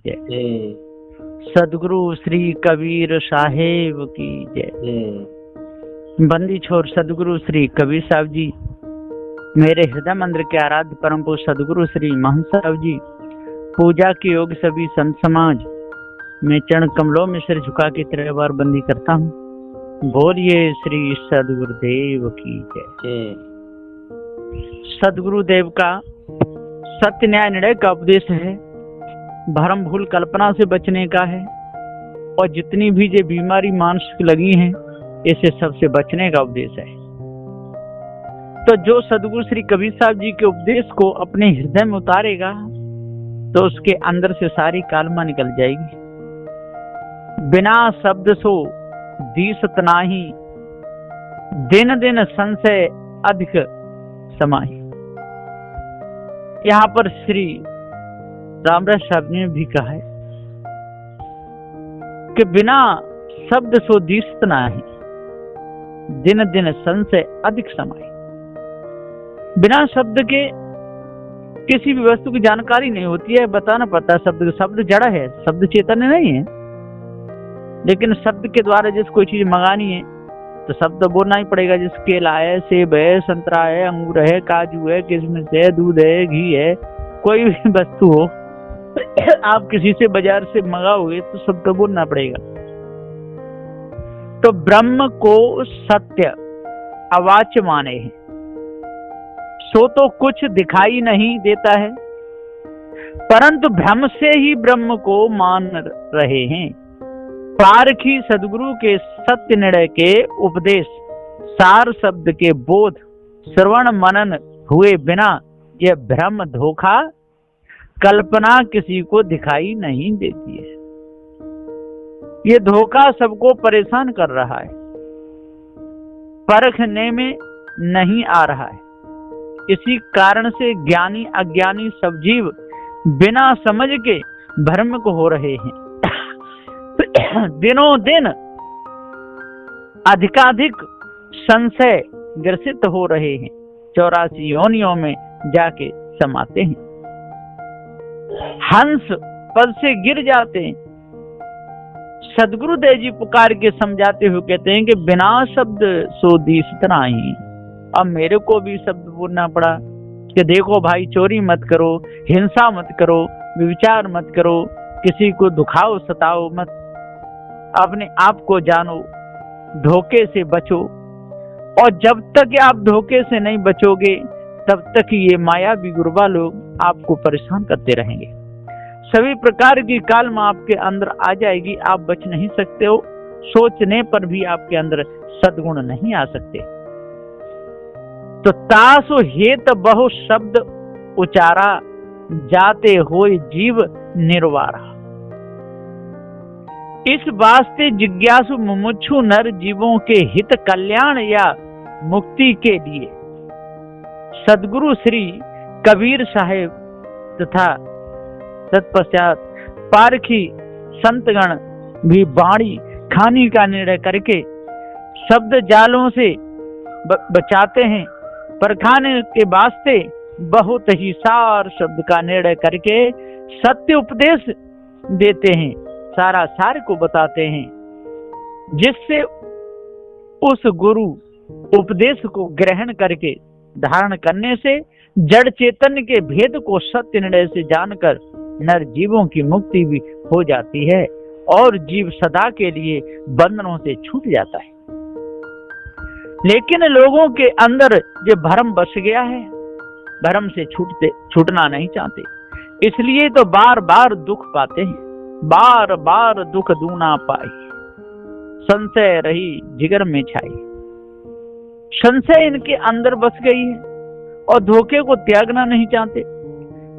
जय। सदगुरु श्री कबीर साहेब की जय। बंदी छोर सदगुरु श्री कबीर साहब जी, मेरे हृदय मंदिर के आराध्य परम पूज्य सदगुरु श्री महंत साहब जी, पूजा के योग सभी संत समाज, मैं चरण कमलों में सिर झुका के तेरे बार बंदी करता हूँ। बोलिए श्री सदगुरुदेव की जय। सदगुरुदेव का सत्य न्याय निर्णय का उपदेश है, भरम भूल कल्पना से बचने का है, और जितनी भी ये बीमारी मानसिक लगी है इसे सबसे बचने का उपदेश है। तो जो सदगुरु श्री कबीर साहब जी के उपदेश को अपने हृदय में उतारेगा तो उसके अंदर से सारी कालमा निकल जाएगी। बिना शब्द सो दीसत नाही, दिन दिन संशय अधिक समाही। यहाँ पर श्री रामदास साहब ने भी कहा है कि बिना शब्द सो दीसत नाही, दिन दिन संशय अधिक समाई। बिना शब्द के किसी भी वस्तु की जानकारी नहीं होती है, बताना पड़ता है। शब्द जड़ है, शब्द चेतन नहीं है, लेकिन शब्द के द्वारा जिस कोई चीज मंगानी है तो शब्द बोलना ही पड़ेगा। जिस केला है, सेब है, संतरा है, अंगूर है, काजू है, किशमिश है, दूध है, घी है, कोई भी वस्तु हो आप किसी से बाजार से मंगाओगे तो शब्द बोलना पड़ेगा। तो ब्रह्म को सत्य अवाच्य माने हैं, सो तो कुछ दिखाई नहीं देता है, परंतु भ्रम से ही ब्रह्म को मान रहे हैं। पारखी सदगुरु के सत्य निर्णय के उपदेश, सार शब्द के बोध, श्रवण मनन हुए बिना यह भ्रम धोखा कल्पना किसी को दिखाई नहीं देती है। ये धोखा सबको परेशान कर रहा है, परखने में नहीं आ रहा है। इसी कारण से ज्ञानी अज्ञानी सब जीव बिना समझ के भ्रम को हो रहे हैं। दिनों दिन अधिकाधिक संशय ग्रसित हो रहे हैं, 84 योनियों में जाके समाते हैं, हंस पद से गिर जाते हैं। सदगुरुदेव जी पुकार के समझाते हुए कहते हैं कि बिना शब्द सो दीसत नाही। अब मेरे को भी शब्द बोलना पड़ा कि देखो भाई, चोरी मत करो, हिंसा मत करो, विचार मत करो, किसी को दुखाओ सताओ मत, अपने आप को जानो, धोखे से बचो। और जब तक आप धोखे से नहीं बचोगे तब तक ये मायावी गुरबा लोग आपको परेशान करते रहेंगे। सभी प्रकार की कालमा आपके अंदर आ जाएगी, आप बच नहीं सकते हो। सोचने पर भी आपके अंदर सद्गुण नहीं आ सकते। तो तासु हेत बहु शब्द उचारा, जाते होए जीव निर्वारा। इस वास्ते जिज्ञासु मुमुक्षु नर जीवों के हित कल्याण या मुक्ति के लिए सदगुरु श्री कबीर साहेब तथा तत्पश्चात पारखी संतगण भी बाणी खानी का निर्णय करके शब्द जालों से बचाते हैं। परखाने के वास्ते बहुत ही सार शब्द का निर्णय करके सत्य उपदेश देते हैं, सारा सार को बताते हैं, जिससे उस गुरु उपदेश को ग्रहण करके धारण करने से जड़ चेतन के भेद को सत्य निर्णय से जानकर नर जीवों की मुक्ति भी हो जाती है और जीव सदा के लिए बंधनों से छूट जाता है। लेकिन लोगों के अंदर ये भ्रम बस गया है, भ्रम से छूटना नहीं चाहते, इसलिए तो बार बार दुख पाते हैं। बार बार दुख दूना पाई, संशय रही जिगर में छाई। संशय इनके अंदर बस गई है और धोखे को त्यागना नहीं चाहते।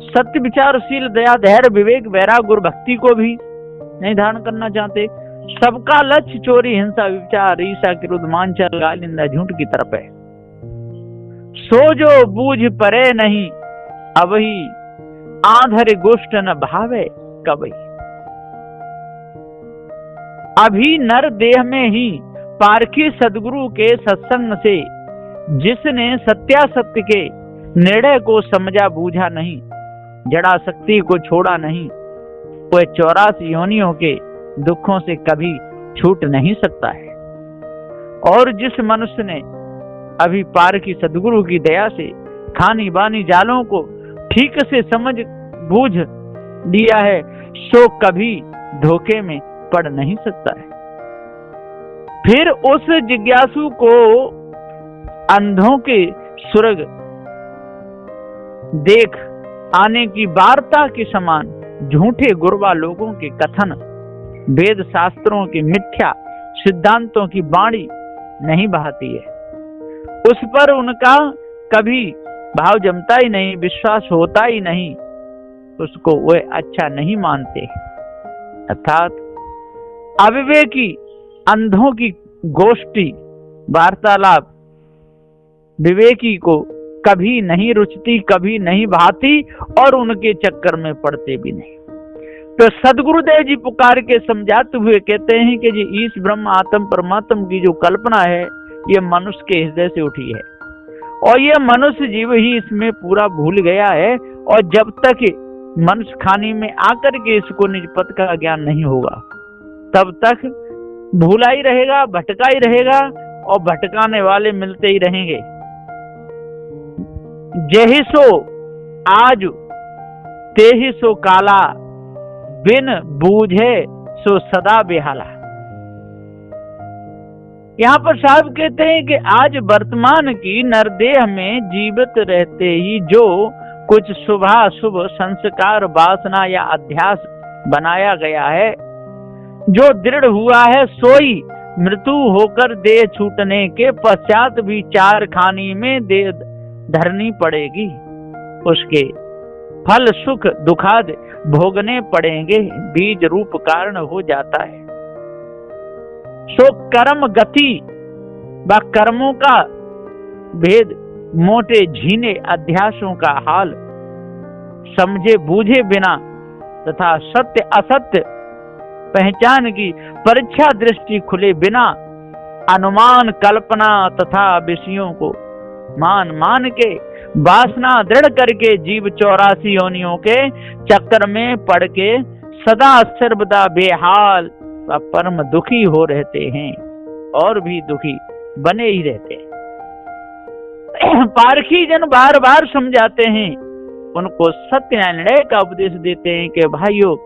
सत्य विचारशील दया धैर्य विवेक वैराग गुरु भक्ति को भी नहीं धारण करना चाहते। सबका लक्ष्य चोरी हिंसा विचार ईर्ष्या क्रोध मानचर गाल निंदा झूठ की तरफ है। सो जो बूझ परे नहीं, अबही आधर गोष्ठ न भावे कबई। अभी नर देह में ही पारखी सदगुरु के सत्संग से जिसने सत्यासत्य के निर्णय को समझा बूझा नहीं, जड़ा शक्ति को छोड़ा नहीं, वह 84 योनियों के दुखों से कभी छूट नहीं सकता है। और जिस मनुष्य ने अभी पार की सदगुरु की दया से खानी बानी जालों को ठीक से समझ बूझ लिया है, सो कभी धोखे में पड़ नहीं सकता है। फिर उस जिज्ञासु को अंधों के स्वर्ग देख आने की वार्ता के समान झूठे गुरबा लोगों के कथन, वेद शास्त्रों की मिथ्या सिद्धांतों की बाणी नहीं बहाती है। उस पर उनका कभी भाव जमता ही नहीं, विश्वास होता ही नहीं, उसको वे अच्छा नहीं मानते। अर्थात अविवेकी अंधों की गोष्ठी वार्तालाप विवेकी को कभी नहीं रुचती, कभी नहीं भाती और उनके चक्कर में पड़ते भी नहीं। तो सदगुरुदेव जी पुकार के समझाते हुए कहते हैं कि जी ईश ब्रह्म आत्म परमात्म की जो कल्पना है ये मनुष्य के हृदय से उठी है और ये मनुष्य जीव ही इसमें पूरा भूल गया है। और जब तक मनुष्य खानी में आकर के इसको निज पद का ज्ञान नहीं होगा तब तक भूला ही रहेगा, भटका ही रहेगा और भटकाने वाले मिलते ही रहेंगे। जेहि सो आज तेहि सो काला, बिन बूझे सो सदा बेहाला। यहाँ पर साहब कहते हैं कि आज वर्तमान की नरदेह में जीवित रहते ही जो कुछ शुभाशुभ संस्कार वासना या अध्यास बनाया गया है, जो दृढ़ हुआ है, सोई मृत्यु होकर देह छूटने के पश्चात भी चार खानी में देह धरनी पड़ेगी। उसके फल सुख दुखाद भोगने पड़ेंगे, बीज रूप कारण हो जाता है। सो कर्म गति व कर्मों का भेद, मोटे झीने अध्यासों का हाल समझे बूझे बिना तथा सत्य असत्य पहचान की परीक्षा दृष्टि खुले बिना अनुमान कल्पना तथा विषयों को मान मान के वासना दृढ़ करके जीव 84 योनियों के चक्कर में पड़ के सदा सर्वदा बेहाल व परम दुखी हो रहते हैं और भी दुखी बने ही रहते हैं। पारखी जन बार बार समझाते हैं, उनको सत्य निर्णय का उपदेश देते हैं कि भाइयों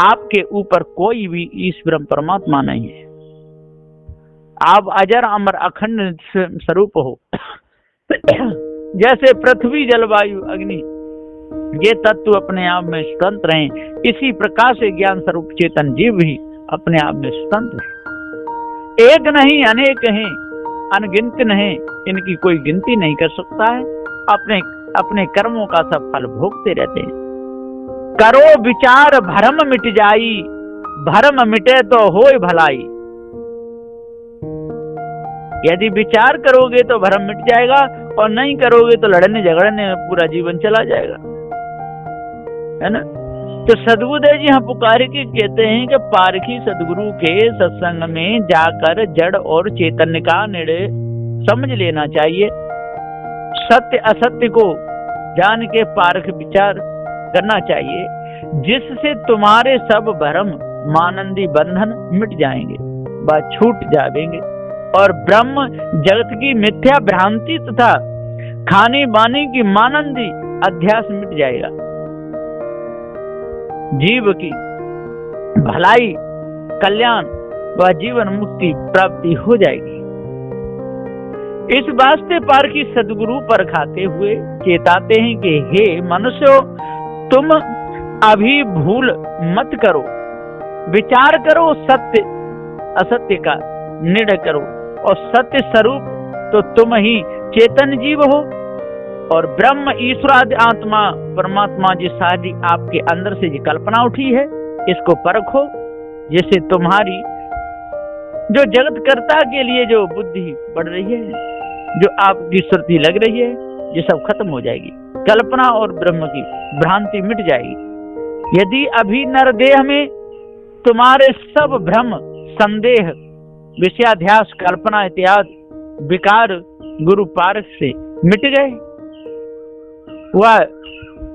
आपके ऊपर कोई भी ईश्वर परमात्मा नहीं है, आप अजर अमर अखंड स्वरूप हो। जैसे पृथ्वी जलवायु अग्नि ये तत्व अपने आप में स्वतंत्र हैं, इसी प्रकार से ज्ञान स्वरूप चेतन जीव भी अपने आप में स्वतंत्र है। एक नहीं अनेक हैं, अनगिनत नहीं, इनकी कोई गिनती नहीं कर सकता है। अपने अपने कर्मों का सब फल भोगते रहते हैं। करो विचार भरम मिट जाई, भरम मिटे तो होय भलाई। यदि विचार करोगे तो भरम मिट जाएगा और नहीं करोगे तो लड़ने झगड़ने में पूरा जीवन चला जाएगा, है ना। तो सदगुरुदेव जी यहाँ पुकार के कहते हैं कि पारखी सदगुरु के सत्संग में जाकर जड़ और चैतन्य का निर्णय समझ लेना चाहिए। सत्य असत्य को जान के पारख विचार करना चाहिए, जिससे तुम्हारे सब भ्रम मानंदी बंधन मिट जाएंगे व छूट जाएंगे और ब्रह्म जगत की मिथ्या भ्रांति तथा खाने बाने की मानंदी अध्यास मिट जाएगा। जीव की भलाई कल्याण व जीवन मुक्ति प्राप्ति हो जाएगी। इस वास्ते पारखी सदगुरु पर खाते हुए चेताते हैं कि हे मनुष्यों, तुम अभी भूल मत करो, विचार करो, सत्य असत्य का निर्णय करो और सत्य स्वरूप तो तुम ही चेतन जीव हो और ब्रह्म ईश्वरादि आत्मा परमात्मा जी सारी आपके अंदर से जो कल्पना उठी है, इसको परखो, जिससे तुम्हारी जो जगत कर्ता के लिए जो बुद्धि बढ़ रही है, जो आपकी श्रुति लग रही है, ये सब खत्म हो जाएगी। कल्पना और ब्रह्म की भ्रांति मिट जाएगी। यदि अभी नरदेह में तुम्हारे सब भ्रम संदेह विषयाध्यास कल्पना इत्यादि विकार गुरु पारख से मिट गए, वह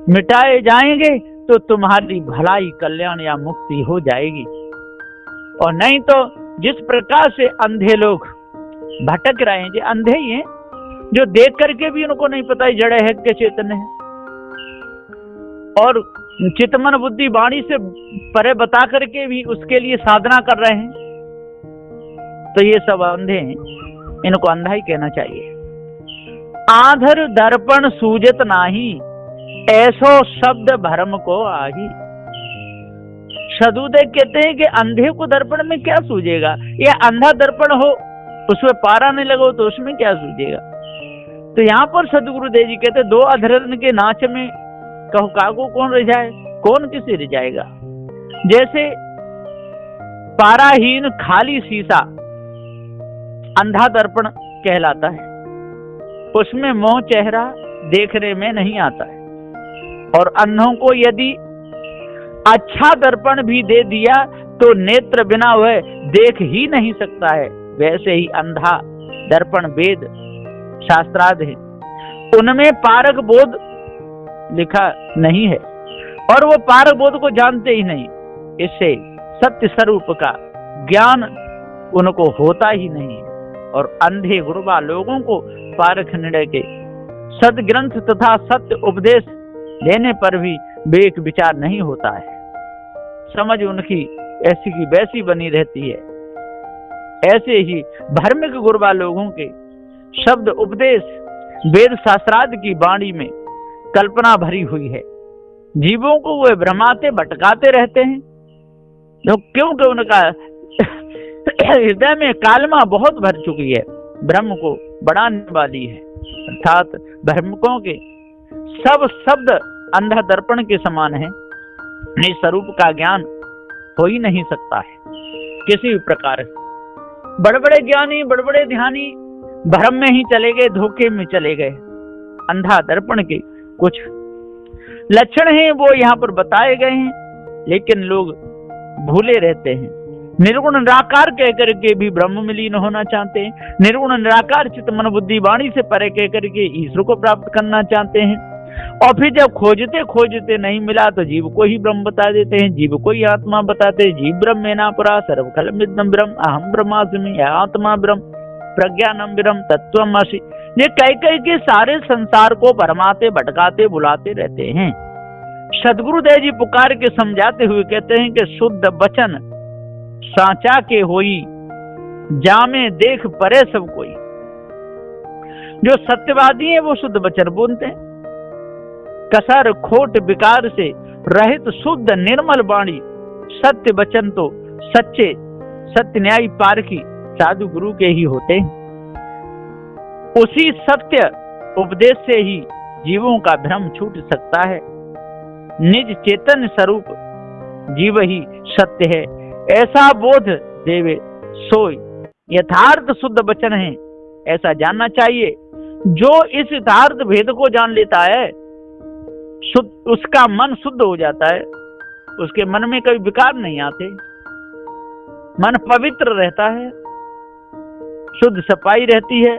मिटाए जाएंगे तो तुम्हारी भलाई, कल्याण या मुक्ति हो जाएगी। और नहीं तो जिस प्रकार से अंधे लोग भटक रहे हैं, जो अंधे ही हैं, जो देख करके भी उनको नहीं पता जड़ है कि चेतन है, और चितमन बुद्धि वाणी से परे बता करके भी उसके लिए साधना कर रहे हैं, तो ये सब अंधे हैं, इनको अंधा ही कहना चाहिए। आधर दर्पण सूजत नाही, ऐसो शब्द भरम को आही। सदुदेव कहते हैं कि अंधे को दर्पण में क्या सूझेगा, या अंधा दर्पण हो उसमें पारा नहीं लगो तो उसमें क्या सूझेगा। तो यहाँ पर सदगुरुदेव जी कहते दो अधरन के नाच में कहो कागो कौन रह जाए, कौन किसे रह जाएगा। जैसे पाराहीन खाली शीशा अंधा दर्पण कहलाता है, उसमें मोह चेहरा देखने में नहीं आता है। और अंधों को यदि अच्छा दर्पण भी दे दिया तो नेत्र बिना वह देख ही नहीं सकता है। वैसे ही अंधा दर्पण वेद शास्त्रार्थ है, उनमें पारक बोध लिखा नहीं है, और वो पारक बोध को जानते ही नहीं। इससे सत्य स्वरूप का ज्ञान उनको होता ही नहीं है। और अंधे गुरुबा लोगों को पारख निर्णय के सदग्रंथ तथा सत्य उपदेश लेने पर भी विवेक विचार नहीं होता है। समझ उनकी ऐसी की वैसी बनी रहती है। ऐसे ही धार्मिक गुरुबा लोगों के शब्द उपदेश वेद शास्त्रार्थ की वाणी में कल्पना भरी हुई है। जीवों को वे भ्रमाते भटकाते रहते हैं, क्योंकि उनका हृदय में कालमा बहुत भर चुकी है, ब्रह्म को बढ़ाने वाली है। अर्थात भ्रमकों के सब शब्द अंधा दर्पण के समान है, निस्वरूप का ज्ञान हो ही नहीं सकता है किसी भी प्रकार। बड़े बड़े ज्ञानी, बड़े बड़े ध्यानी भ्रम में ही चले गए, धोखे में चले गए। अंधा दर्पण के कुछ लक्षण हैं वो यहाँ पर बताए गए हैं, लेकिन लोग भूले रहते हैं। निर्गुण निराकार कह करके भी ब्रह्म में लीन होना चाहते हैं। निर्गुण निराकार चित्त मन बुद्धि वाणी से परे कह करके ईश्वर को प्राप्त करना चाहते हैं। और फिर जब खोजते खोजते नहीं मिला तो जीव को ही ब्रह्म बता देते हैं, जीव को ही आत्मा बताते हैं। जीव ब्रह्म में ना पुरा सर्वखलमिदं ब्रह्म अहम ब्रह्मास्मि, आत्मा ब्रह्म प्रज्ञानम ब्रह्म तत्त्वमसि। ये कह के सारे संसार को भरमाते भटकाते बुलाते रहते हैं। सदगुरुदेव जी पुकार के समझाते हुए कहते हैं कि शुद्ध वचन साचा के होई, जामे देख परे सब कोई। जो सत्यवादी है वो शुद्ध वचन बोलते हैं, कसर खोट विकार से रहित शुद्ध निर्मल वाणी सत्य वचन तो सच्चे सत्य न्याय पारखी साधु गुरु के ही होते हैं। उसी सत्य उपदेश से ही जीवों का भ्रम छूट सकता है। निज चेतन स्वरूप जीव ही सत्य है, ऐसा बोध देवे सोई यथार्थ शुद्ध वचन है, ऐसा जानना चाहिए। जो इस यथार्थ भेद को जान लेता है उसका मन शुद्ध हो जाता है, उसके मन में कभी विकार नहीं आते, मन पवित्र रहता है, शुद्ध सफाई रहती है।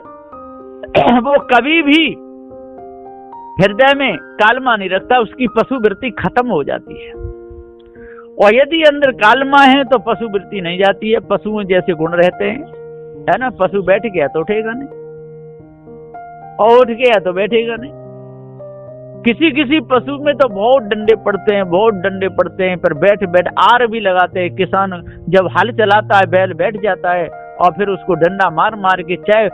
वो कभी भी हृदय में कालमा नहीं रखता, उसकी पशु वृत्ति खत्म हो जाती है। और यदि अंदर कालमा है तो पशु वृत्ति नहीं जाती है। पशुओं जैसे गुण रहते हैं, है ना। पशु बैठ गया तो उठेगा नहीं, और उठ गया तो बैठेगा नहीं। किसी किसी पशु में तो बहुत डंडे पड़ते हैं, बहुत डंडे पड़ते हैं, पर बैठ बैठ आर भी लगाते हैं। किसान जब हल चलाता है बैल बैठ जाता है, और फिर उसको डंडा मार मार के चाहे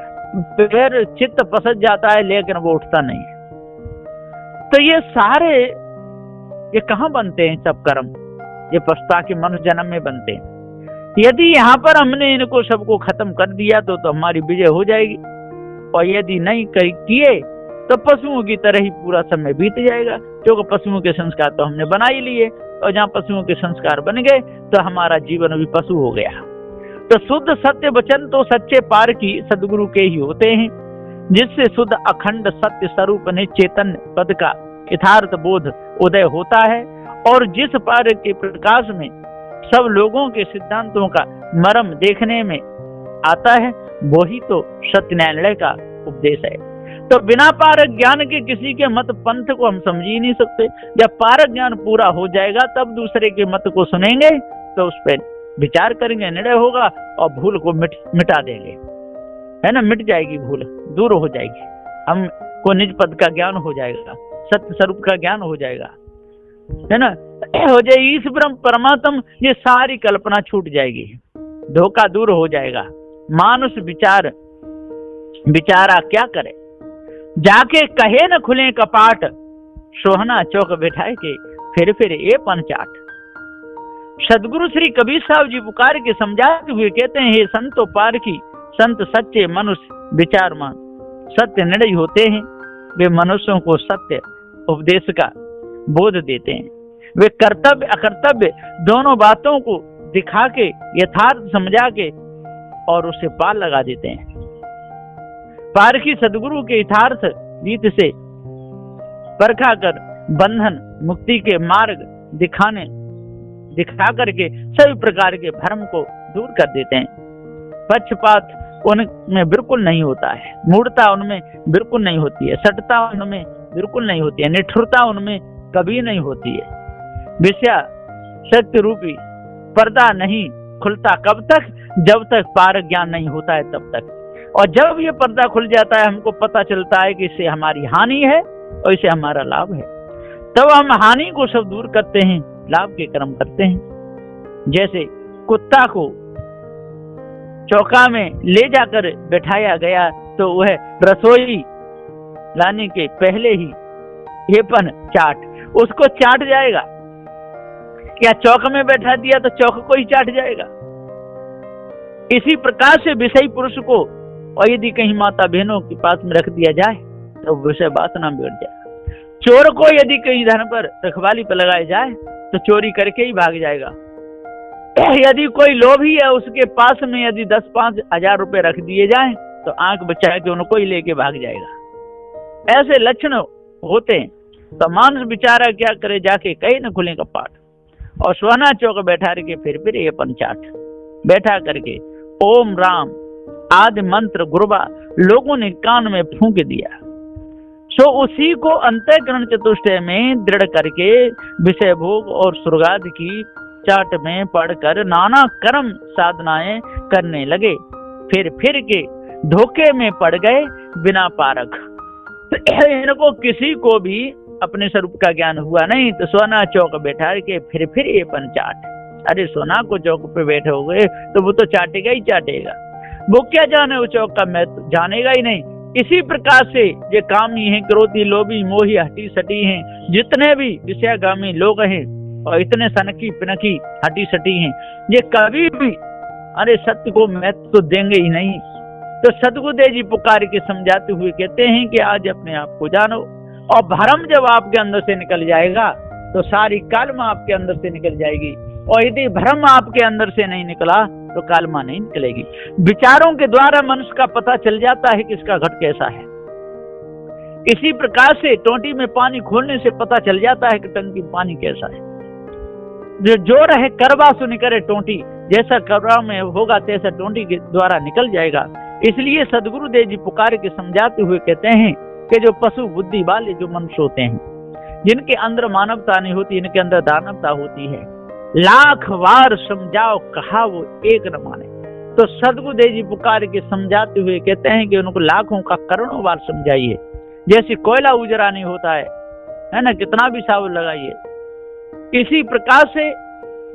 पैर चित्त पसंद जाता है, लेकिन वो उठता नहीं है। तो ये सारे ये कहाँ बनते हैं सब कर्म? ये पछता के मनुष्य जन्म में बनते हैं। यदि यहाँ पर हमने इनको सबको खत्म कर दिया तो हमारी विजय हो जाएगी, और यदि नहीं किए तो पशुओं की तरह ही पूरा समय बीत जाएगा, क्योंकि पशुओं के संस्कार तो हमने बना ही लिए, और जहाँ पशुओं के संस्कार बन गए तो हमारा जीवन भी पशु हो गया। तो शुद्ध सत्य वचन तो सच्चे पार की सदगुरु के ही होते हैं, जिससे शुद्ध अखंड सत्य स्वरूप ने चेतन पद का यथार्थ बोध उदय होता है। और जिस पार के प्रकाश में सब लोगों के सिद्धांतों का मर्म देखने में आता है, वही तो सत्य न्यायालय का उपदेश है। तो बिना पारक ज्ञान के किसी के मत पंथ को हम समझ ही नहीं सकते। जब पारक ज्ञान पूरा हो जाएगा तब दूसरे के मत को सुनेंगे, तो उस पर विचार करेंगे, निर्णय होगा और भूल को मिटा देंगे, है ना। मिट जाएगी भूल, दूर हो जाएगी, हम को निज पद का ज्ञान हो जाएगा, सत्य स्वरूप का ज्ञान हो जाएगा, है ना। हो जाएगी इस ब्रह्म परमात्म, ये सारी कल्पना छूट जाएगी, धोखा दूर हो जाएगा। मानुष बिचारा क्या करे, जाके कहे न खुले कपाट, सोहना चौक बैठाए के फिर ये पंचाट। सदगुरु श्री कबीर साहब जी पुकार के समझाते हुए कहते हैं, हे संतो पारखी, संत सच्चे मनुष्य विचारमान, सत्य निर्णय होते हैं। वे मनुष्यों को सत्य उपदेश का बोध देते हैं। वे कर्तव्य अकर्तव्य दोनों बातों को दिखा के, यथार्थ समझा के और उसे पार लगा देते हैं। पारखी सदगुरु के यथार्थ रीत से परखा कर बंधन मुक्ति के मार्ग दिखा करके सभी प्रकार के भ्रम को दूर कर देते हैं। पक्षपात उनमें बिल्कुल नहीं होता है, मूढ़ता उनमें बिल्कुल नहीं होती है, सटता उनमें बिल्कुल नहीं होती है, निठुरता उनमें कभी नहीं होती है। विषया सत्य रूपी पर्दा नहीं खुलता कब तक, जब तक पारक ज्ञान नहीं होता है तब तक। और जब ये पर्दा खुल जाता है, हमको पता चलता है कि इससे हमारी हानि है और इससे हमारा लाभ है, तब हम हानि को सब दूर करते हैं, लाभ के कर्म करते हैं। जैसे कुत्ता को चौका में ले जाकर बैठाया गया तो वह रसोई लाने के पहले ही येपन चाट उसको चाट जाएगा, क्या चौक में बैठा दिया तो चौक को ही चाट जाएगा। इसी प्रकार से विषय पुरुष को और यदि कहीं माता बहनों के पास में रख दिया जाए तो विषय वासना में बैठ जाएगा। चोर को यदि कहीं धन पर रखवाली पर लगाया जाए तो चोरी करके ही भाग जाएगा। यदि कोई लोभी है, उसके पास में यदि 10-5 हजार रुपए रख दिए जाए तो आंख बचा के उनको ही लेके भाग जाएगा। ऐसे लक्षण होते हैं। तो मानुष बेचारा क्या करे, जाके कहीं न खुले कपाट और सोना चौक बैठा के फिर ये पंचाट बैठा करके ओम राम आदि मंत्र गुरबा लोगों ने कान में फूंक दिया। सो उसी को अंतःकरण चतुष्टय में दृढ़ करके विषय भोग और सुर्गाद की चाट में पढ़कर नाना कर्म साधनाएं करने लगे। फिर के धोखे में पड़ गए बिना पारख। तो इनको किसी को भी अपने स्वरूप का ज्ञान हुआ नहीं, तो सोना चौक बैठा के फिर ये पंचाट। अरे सोना को चौक पे बैठे हो गए तो वो तो चाटेगा ही चाटेगा, वो क्या जाने वो चौक का महत्व, जानेगा ही नहीं। इसी प्रकार से ये कामी हैं, क्रोधी, लोभी, मोही, हटी सटी हैं, जितने भी विषयागामी लोग हैं और इतने सनकी पिनकी हटी सटी हैं, ये कभी भी अरे सत्य को महत्व तो देंगे ही नहीं। तो सदगुरुदेव जी पुकार के समझाते हुए कहते हैं कि आज अपने आप को जानो, और भ्रम जब आपके अंदर से निकल जाएगा तो सारी कालमा आपके अंदर से निकल जाएगी। और यदि भ्रम आपके अंदर से नहीं निकला तो कालमा नहीं निकलेगी। विचारों के द्वारा मनुष्य का पता चल जाता है कि इसका घट कैसा है। इसी प्रकार से टोंटी में पानी खोलने से पता चल जाता है कि टंकी में पानी कैसा है। जो रहे करवा सो निकले टोंटी, जैसा करवा में होगा तैसा टोंटी के द्वारा निकल जाएगा। इसलिए सदगुरुदेव जी पुकार के समझाते हुए कहते हैं कि जो पशु बुद्धि वाले जो मनुष्य होते हैं, जिनके अंदर मानवता नहीं होती, इनके अंदर दानवता होती है, लाख बार समझाओ कहा वो एक न माने। तो सदगुरुदेव जी पुकार के समझाते हुए कहते हैं कि उनको लाखों का करोड़ों बार समझाइए। जैसे कोयला उजरा नहीं होता है ना, कितना भी साबुन लगाइए। इसी प्रकार से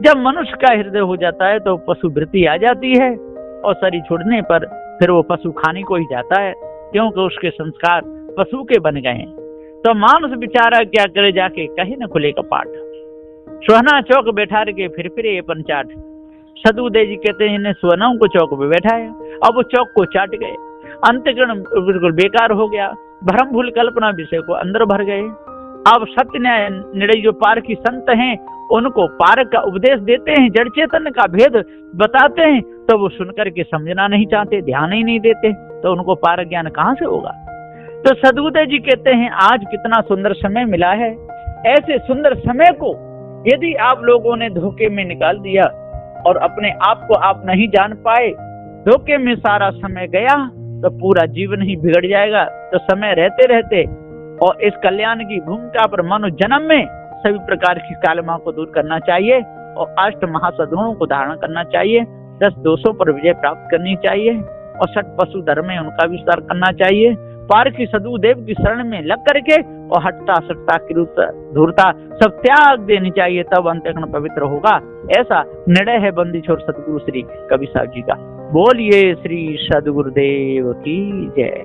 जब मनुष्य का हृदय हो जाता है तो पशु वृत्ति आ जाती है और शरीर छोड़ने पर फिर वो पशु खाने को ही जाता है, क्योंकि उसके संस्कार पशु के बन गए हैं। तो मानुष बेचारा क्या करे, जाके कहीं न खुले कपाट, सोना चौक बैठा के फिर ये पंचाट। सदगुरुदेव जी कहते हैं इन्हें सोनाओं को चौक पे बैठाया, अब वो चौक को चाट गए, अंतःकरण बिल्कुल बेकार हो गया, भ्रम भूल कल्पना विषय को अंदर भर गए। अब सत्य न्याय निर्णय जो पारखी संत हैं उनको पारक का उपदेश देते हैं, जड़ चेतन का भेद बताते हैं, तो वो सुनकर के समझना नहीं चाहते, ध्यान ही नहीं देते, तो उनको पारक ज्ञान कहाँ से होगा। तो सदगुरुदेव जी कहते हैं आज कितना सुंदर समय मिला है, ऐसे सुंदर समय को यदि आप लोगों ने धोखे में निकाल दिया और अपने आप को आप नहीं जान पाए, धोखे में सारा समय गया, तो पूरा जीवन ही बिगड़ जाएगा। तो समय रहते रहते और इस कल्याण की भूमिका पर मानव जन्म में सभी प्रकार की कालिमा को दूर करना चाहिए और अष्ट महासद्गुणों को धारण करना चाहिए, 10 दोषों पर विजय प्राप्त करनी चाहिए और 6 पशु धर्म में उनका विस्तार करना चाहिए। पार की सदगुरुदेव की शरण में लग करके और हटता सटता धूर्ता सब त्याग देनी चाहिए, तब अंतःकरण पवित्र होगा। ऐसा निर्णय है बंदी छोर सदगुरु श्री कबीर साहब जी का। बोलिए श्री सदगुरुदेव की जय।